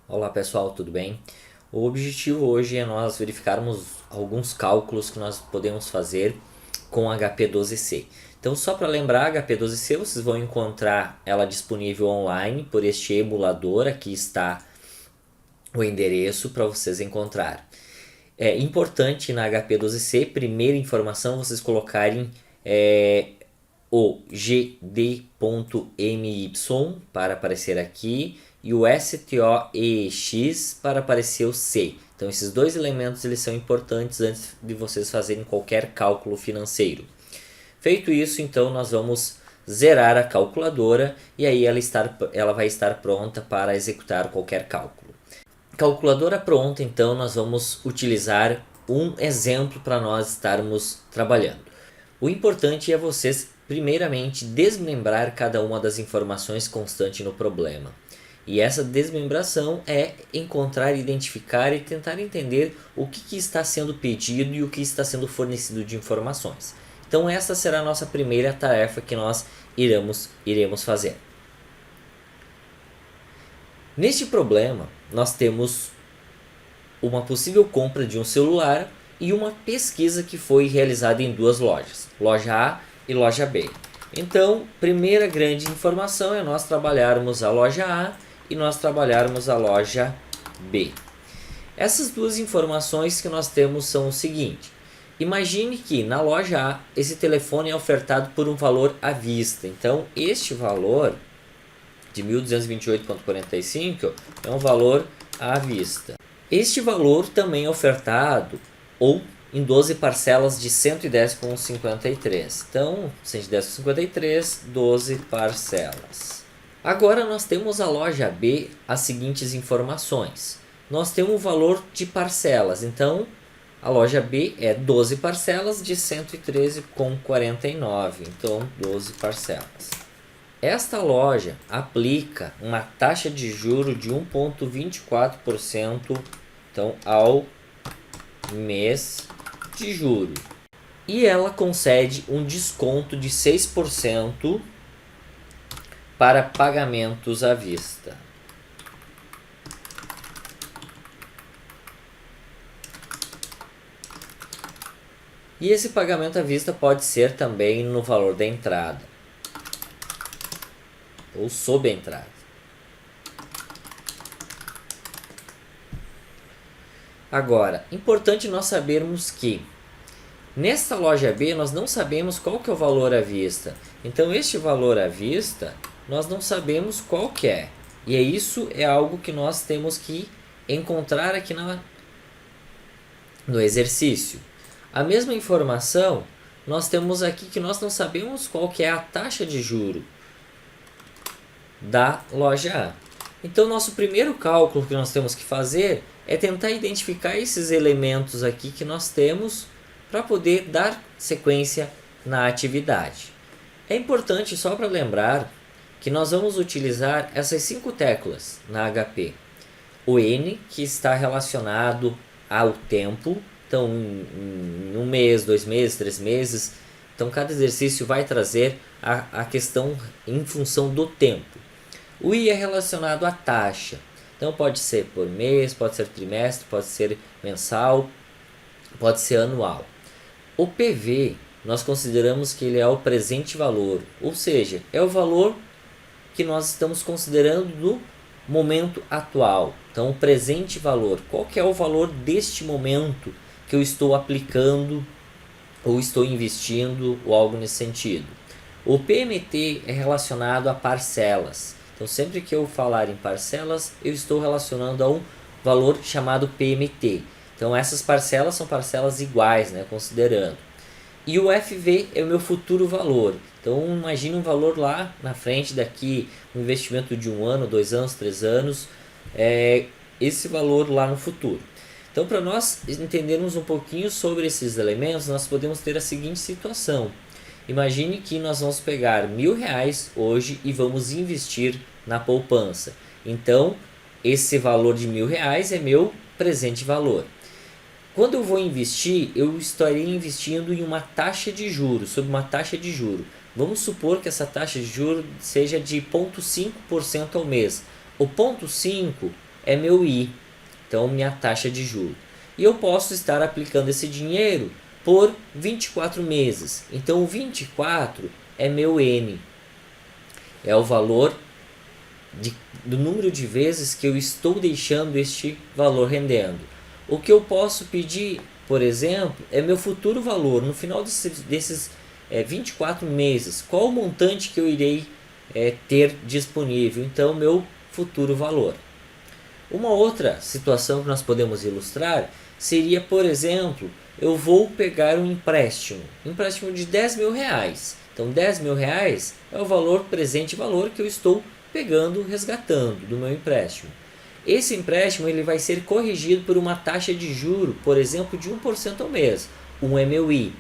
Olá pessoal, tudo bem? O objetivo hoje é nós verificarmos alguns cálculos que nós podemos fazer com HP12C. Então, só para lembrar, HP12C vocês vão encontrar ela disponível online por este emulador. Aqui está o endereço para vocês encontrar. É importante na HP12C, primeira informação, vocês colocarem o gd.my para aparecer aqui e o stoex para aparecer o c. Então esses dois elementos eles são importantes antes de vocês fazerem qualquer cálculo financeiro. Feito isso, então nós vamos zerar a calculadora e aí ela vai estar pronta para executar qualquer cálculo. Calculadora pronta, então nós vamos utilizar um exemplo para nós estarmos trabalhando. O importante é vocês primeiramente desmembrar cada uma das informações constantes no problema. E essa desmembração é encontrar, identificar e tentar entender o que está sendo pedido e o que está sendo fornecido de informações. Então essa será a nossa primeira tarefa que nós iremos fazer. Neste problema, nós temos uma possível compra de um celular e uma pesquisa que foi realizada em duas lojas, loja A e loja B. Então, primeira grande informação é nós trabalharmos a loja A e nós trabalharmos a loja B. Essas duas informações que nós temos são o seguinte: imagine que na loja A esse telefone é ofertado por um valor à vista. Então, este valor de 1.228,45 é um valor à vista. Este valor também é ofertado ou em 12 parcelas de 110,53. Então, 110,53, 12 parcelas. Agora nós temos a loja B as seguintes informações. Nós temos o valor de parcelas. Então, a loja B é 12 parcelas de 113,49. Então, 12 parcelas. Esta loja aplica uma taxa de juros de 1,24% então, ao mês de juros. E ela concede um desconto de 6% para pagamentos à vista. E esse pagamento à vista pode ser também no valor da entrada ou sob a entrada. Agora, importante nós sabermos que nesta loja B nós não sabemos qual que é o valor à vista. Então este valor à vista nós não sabemos qual que é. E isso é algo que nós temos que encontrar aqui no exercício. A mesma informação nós temos aqui que nós não sabemos qual que é a taxa de juro da loja A. Então nosso primeiro cálculo que nós temos que fazer é tentar identificar esses elementos aqui que nós temos para poder dar sequência na atividade. É importante só para lembrar que nós vamos utilizar essas 5 teclas na HP. O N, que está relacionado ao tempo, então em um mês, 2 meses, 3 meses. Então cada exercício vai trazer a questão em função do tempo. O I é relacionado à taxa. Então pode ser por mês, pode ser trimestre, pode ser mensal, pode ser anual. O PV nós consideramos que ele é o presente valor, ou seja, é o valor que nós estamos considerando no momento atual. Então o presente valor, qual que é o valor deste momento que eu estou aplicando ou estou investindo ou algo nesse sentido. O PMT é relacionado a parcelas. Então sempre que eu falar em parcelas, eu estou relacionando a um valor chamado PMT. Então essas parcelas são parcelas iguais, né, considerando. E o FV é o meu futuro valor. Então imagine um valor lá na frente, daqui um investimento de 1 ano, 2 anos, 3 anos, esse valor lá no futuro. Então para nós entendermos um pouquinho sobre esses elementos, nós podemos ter a seguinte situação. Imagine que nós vamos pegar R$1.000 hoje e vamos investir na poupança. Então, esse valor de R$1.000 é meu presente valor. Quando eu vou investir, eu estarei investindo em uma taxa de juros, sob uma taxa de juros. Vamos supor que essa taxa de juros seja de 0,5% ao mês. O 0,5% é meu I, então minha taxa de juros. E eu posso estar aplicando esse dinheiro por 24 meses. Então o 24 é meu N, é o valor do número de vezes que eu estou deixando este valor rendendo. O que eu posso pedir, por exemplo, é meu futuro valor. No final desses 24 meses, qual o montante que eu irei ter disponível? Então, meu futuro valor. Uma outra situação que nós podemos ilustrar seria, por exemplo, eu vou pegar um empréstimo de 10 mil reais. Então, 10 mil reais é o valor presente, valor que eu estou pegando, resgatando do meu empréstimo. Esse empréstimo ele vai ser corrigido por uma taxa de juro, por exemplo, de 1% ao mês. É meu I.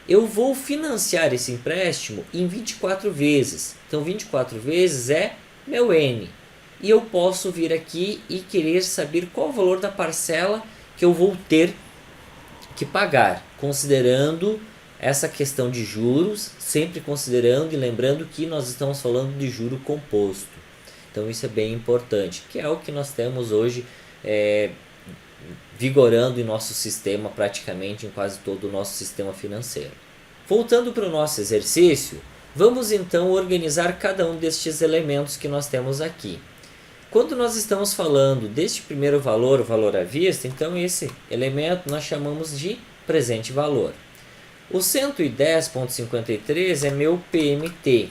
Eu vou financiar esse empréstimo em 24 vezes. Então, 24 vezes é meu N. E eu posso vir aqui e querer saber qual o valor da parcela que eu vou ter que pagar, considerando essa questão de juros, sempre considerando e lembrando que nós estamos falando de juro composto. Então isso é bem importante, que é o que nós temos hoje vigorando em nosso sistema, praticamente em quase todo o nosso sistema financeiro. Voltando para o nosso exercício, vamos então organizar cada um destes elementos que nós temos aqui. Quando nós estamos falando deste primeiro valor, o valor à vista, então esse elemento nós chamamos de presente valor. O 110,53 é meu PMT.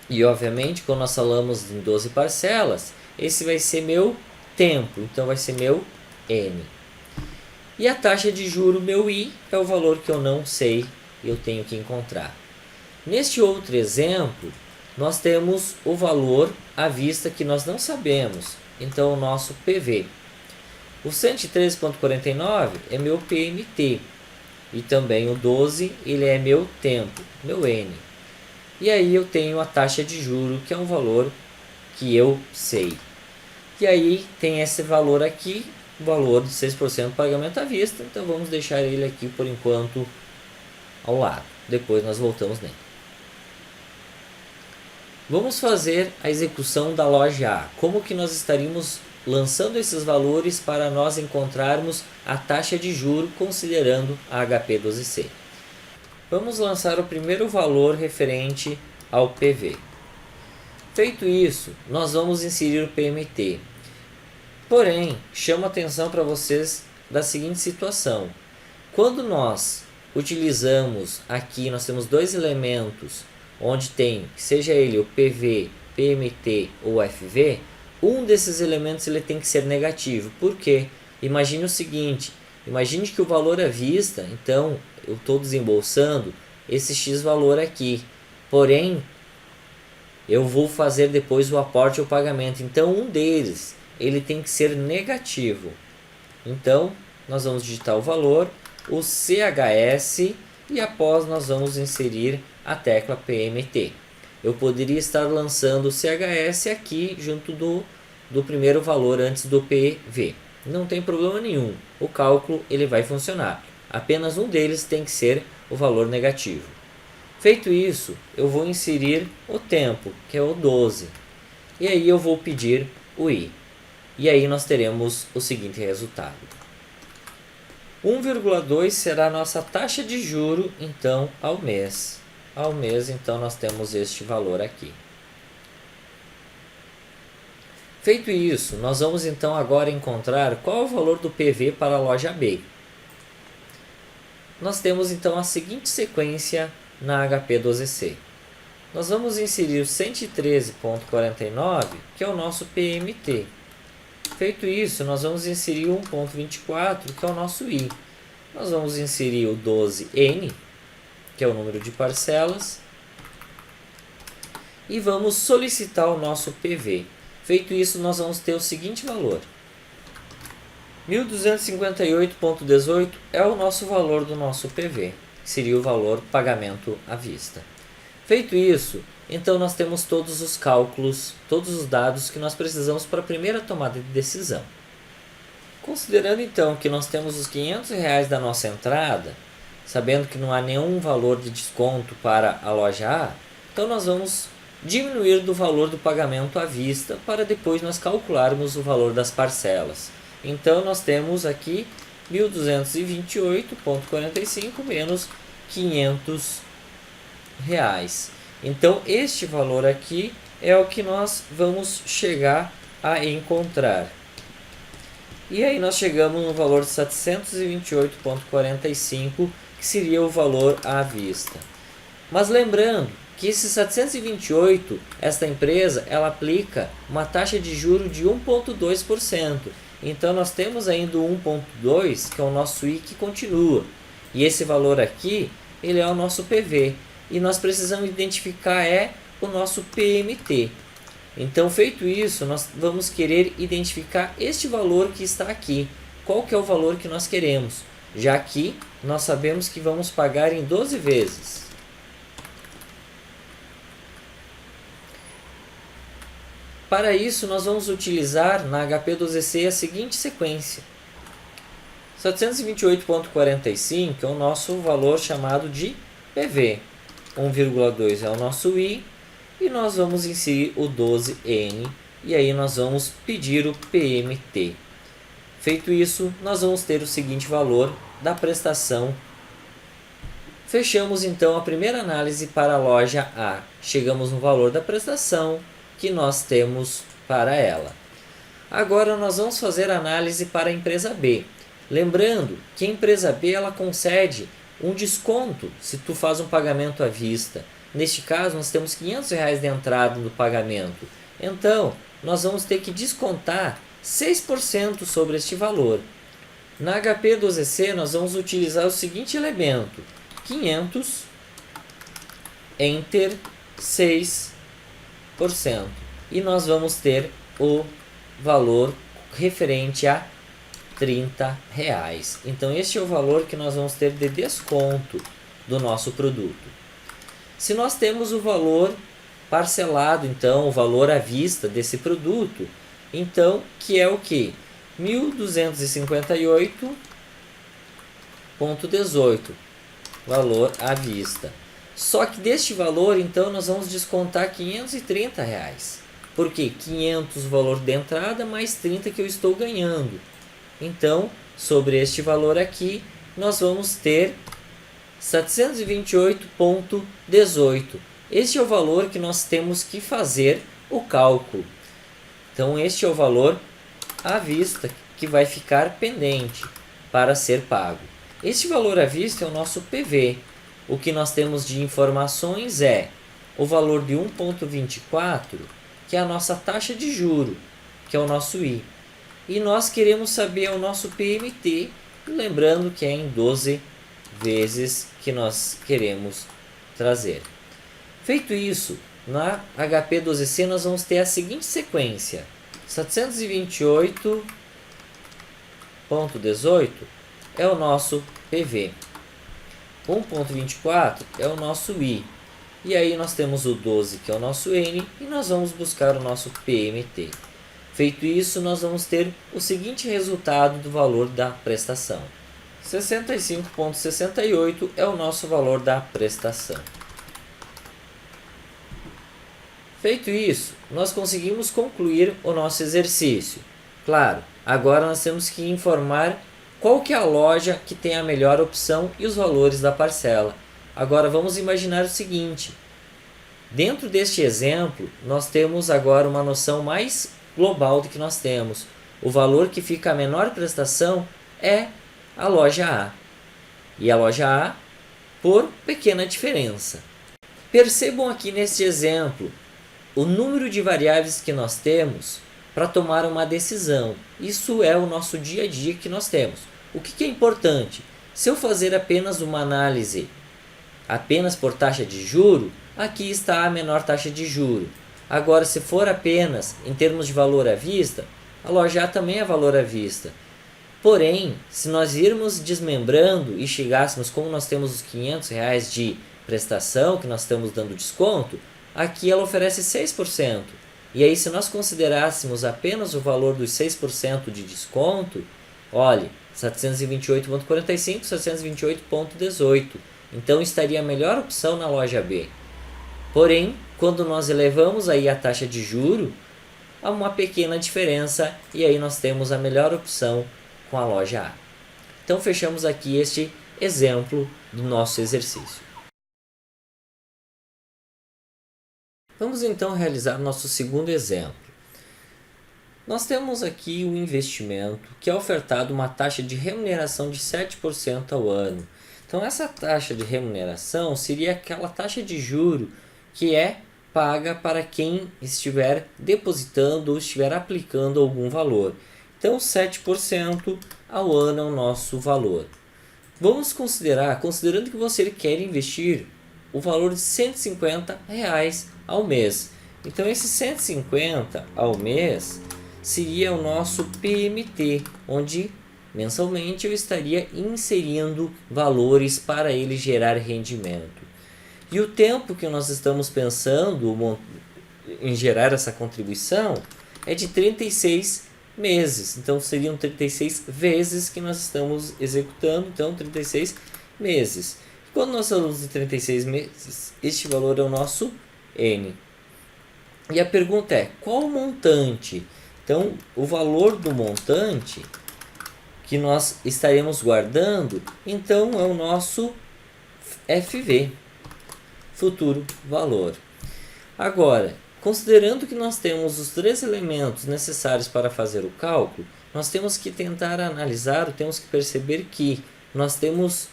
E obviamente, quando nós falamos em 12 parcelas, esse vai ser meu tempo, então vai ser meu N. E a taxa de juro, meu I, é o valor que eu não sei, eu tenho que encontrar. Neste outro exemplo, nós temos o valor à vista que nós não sabemos, então o nosso PV. O 113,49 é meu PMT e também o 12 ele é meu tempo, meu N. E aí eu tenho a taxa de juro, que é um valor que eu sei. E aí tem esse valor aqui, o valor de 6% pagamento à vista, então vamos deixar ele aqui por enquanto ao lado, depois nós voltamos nele. Vamos fazer a execução da loja A. Como que nós estaríamos lançando esses valores para nós encontrarmos a taxa de juro considerando a HP12C? Vamos lançar o primeiro valor referente ao PV. Feito isso, nós vamos inserir o PMT. Porém, chamo a atenção para vocês da seguinte situação. Quando nós utilizamos aqui, nós temos dois elementos onde tem, seja ele o PV, PMT ou FV, um desses elementos ele tem que ser negativo. Por quê? Imagine o seguinte, imagine que o valor à vista, então eu estou desembolsando esse X valor aqui, porém eu vou fazer depois o aporte ou pagamento, então um deles ele tem que ser negativo. Então nós vamos digitar o valor, o CHS, e após nós vamos inserir a tecla PMT. Eu poderia estar lançando o CHS aqui junto do primeiro valor antes do PV. Não tem problema nenhum, o cálculo ele vai funcionar. Apenas um deles tem que ser o valor negativo. Feito isso, eu vou inserir o tempo, que é o 12. E aí eu vou pedir o I. E aí nós teremos o seguinte resultado. 1,2 será a nossa taxa de juro, então, ao mês. Ao mês, então, nós temos este valor aqui. Feito isso, nós vamos então agora encontrar qual é o valor do PV para a loja B. Nós temos então a seguinte sequência na HP12C. Nós vamos inserir o 113,49, que é o nosso PMT. Feito isso, nós vamos inserir o 1,24, que é o nosso I. Nós vamos inserir o 12N, que é o número de parcelas, e vamos solicitar o nosso PV. Feito isso, nós vamos ter o seguinte valor. 1.258,18 é o nosso valor do nosso PV, que seria o valor pagamento à vista. Feito isso, então nós temos todos os cálculos, todos os dados que nós precisamos para a primeira tomada de decisão. Considerando então que nós temos os R$500 da nossa entrada, sabendo que não há nenhum valor de desconto para a loja A, então nós vamos diminuir do valor do pagamento à vista para depois nós calcularmos o valor das parcelas. Então nós temos aqui 1.228,45 menos 500 reais. Então este valor aqui é o que nós vamos chegar a encontrar. E aí nós chegamos no valor de 728,45, que seria o valor à vista. Mas lembrando que esse 728, esta empresa, ela aplica uma taxa de juros de 1,2%. Então nós temos ainda o 1,2%, que é o nosso I que continua. E esse valor aqui, ele é o nosso PV. E nós precisamos identificar o nosso PMT. Então, feito isso, nós vamos querer identificar este valor que está aqui. Qual que é o valor que nós queremos? Já que nós sabemos que vamos pagar em 12 vezes. Para isso, nós vamos utilizar na HP12C a seguinte sequência. 728,45 é o nosso valor chamado de PV. 1,2 é o nosso I. E nós vamos inserir o 12N. E aí nós vamos pedir o PMT. Feito isso, nós vamos ter o seguinte valor da prestação. Fechamos então a primeira análise para a loja A. Chegamos no valor da prestação que nós temos para ela. Agora nós vamos fazer a análise para a empresa B. Lembrando que a empresa B ela concede um desconto se tu faz um pagamento à vista. Neste caso, nós temos R$500 de entrada no pagamento. Então, nós vamos ter que descontar 6% sobre este valor. Na HP12C, nós vamos utilizar o seguinte elemento. 500, Enter, 6%. E nós vamos ter o valor referente a R$30. Então, este é o valor que nós vamos ter de desconto do nosso produto. Se nós temos o valor parcelado, então, o valor à vista desse produto, então, que é o que? 1.258,18, valor à vista. Só que deste valor, então, nós vamos descontar R$530. Por quê? 500 o valor de entrada, mais 30 que eu estou ganhando. Então, sobre este valor aqui, nós vamos ter 728,18. Este é o valor que nós temos que fazer o cálculo. Então, este é o valor à vista que vai ficar pendente para ser pago. Este valor à vista é o nosso PV. O que nós temos de informações é o valor de 1,24, que é a nossa taxa de juro, que é o nosso I. E nós queremos saber o nosso PMT, lembrando que é em 12 vezes que nós queremos trazer. Feito isso, na HP12C nós vamos ter a seguinte sequência. 728,18 é o nosso PV. 1,24 é o nosso I. E aí nós temos o 12, que é o nosso N, e nós vamos buscar o nosso PMT. Feito isso, nós vamos ter o seguinte resultado do valor da prestação. 65,68 é o nosso valor da prestação. Feito isso, nós conseguimos concluir o nosso exercício. Claro, agora nós temos que informar qual que é a loja que tem a melhor opção e os valores da parcela. Agora vamos imaginar o seguinte. Dentro deste exemplo, nós temos agora uma noção mais global do que nós temos. O valor que fica a menor prestação é a loja A. E a loja A por pequena diferença. Percebam aqui neste exemplo o número de variáveis que nós temos para tomar uma decisão. Isso é o nosso dia a dia que nós temos. O que é importante? Se eu fazer apenas uma análise apenas por taxa de juro, aqui está a menor taxa de juro. Agora, se for apenas em termos de valor à vista, a loja A também é valor à vista. Porém, se nós irmos desmembrando e chegássemos, como nós temos os R$500 de prestação, que nós estamos dando desconto, aqui ela oferece 6%. E aí, se nós considerássemos apenas o valor dos 6% de desconto, olhe, 728,45, 728,18. Então, estaria a melhor opção na loja B. Porém, quando nós elevamos aí a taxa de juro, há uma pequena diferença e aí nós temos a melhor opção com a loja A. Então fechamos aqui este exemplo do nosso exercício. Vamos então realizar nosso segundo exemplo. Nós temos aqui o investimento que é ofertado uma taxa de remuneração de 7% ao ano. Então essa taxa de remuneração seria aquela taxa de juro que é paga para quem estiver depositando ou estiver aplicando algum valor. Então 7% ao ano é o nosso valor. Vamos considerar, considerando que você quer investir o valor de R$ 150 ao mês. Então esse 150 ao mês seria o nosso PMT, onde mensalmente eu estaria inserindo valores para ele gerar rendimento. E o tempo que nós estamos pensando em gerar essa contribuição é de 36 meses. Então seriam 36 vezes que nós estamos executando, então 36 meses. Quando nós falamos de 36 meses, este valor é o nosso N. E a pergunta é, qual o montante? Então, o valor do montante que nós estaremos guardando, então é o nosso FV, futuro valor. Agora, considerando que nós temos os três elementos necessários para fazer o cálculo, nós temos que tentar analisar, temos que perceber que nós temos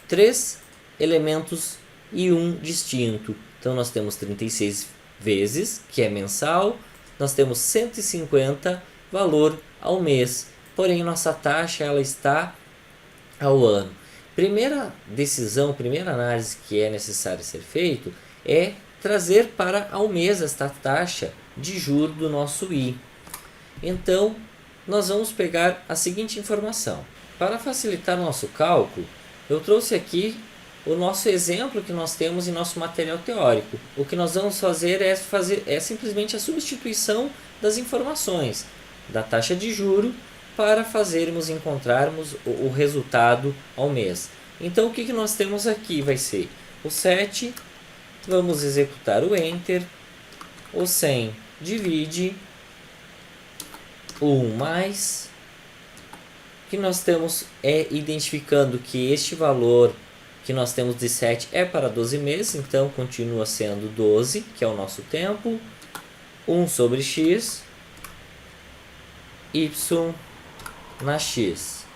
três elementos e um distinto. Então nós temos 36 vezes, que é mensal, nós temos 150 valor ao mês, porém nossa taxa ela está ao ano. Primeira decisão, primeira análise que é necessária ser feito é trazer para ao mês esta taxa de juros do nosso I. Então nós vamos pegar a seguinte informação. Para facilitar nosso cálculo, eu trouxe aqui o nosso exemplo que nós temos em nosso material teórico. O que nós vamos fazer é simplesmente a substituição das informações da taxa de juro para encontrarmos o resultado ao mês. Então o que nós temos aqui vai ser o 7, vamos executar o Enter, o 100 divide, o 1 mais, o que nós temos é identificando que este valor que nós temos de 7 é para 12 meses, então continua sendo 12, que é o nosso tempo, 1 sobre x, y na x,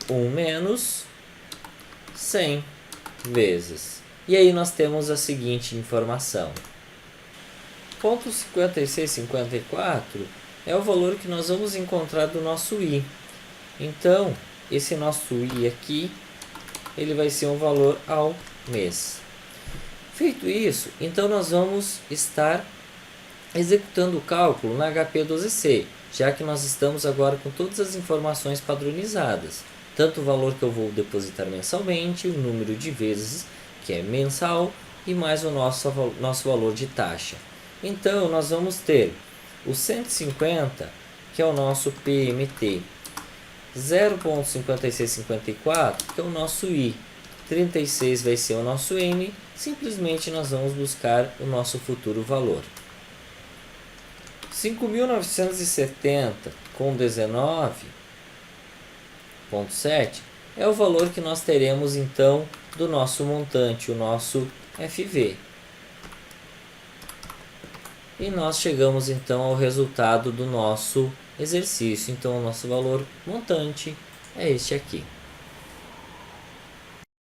1 menos 100 vezes. E aí nós temos a seguinte informação. Ponto 5654 é o valor que nós vamos encontrar do nosso I. Então, esse nosso I aqui, ele vai ser um valor ao mês. Feito isso, então nós vamos estar executando o cálculo na HP12C, já que nós estamos agora com todas as informações padronizadas. Tanto o valor que eu vou depositar mensalmente, o número de vezes que é mensal e mais o nosso valor de taxa. Então nós vamos ter o 150, que é o nosso PMT, 0,5654, que é o nosso I, 36 vai ser o nosso N, simplesmente nós vamos buscar o nosso futuro valor. 5.970 com 19,7 é o valor que nós teremos então do nosso montante, o nosso FV. E nós chegamos então ao resultado do nosso exercício. Então o nosso valor montante é este aqui.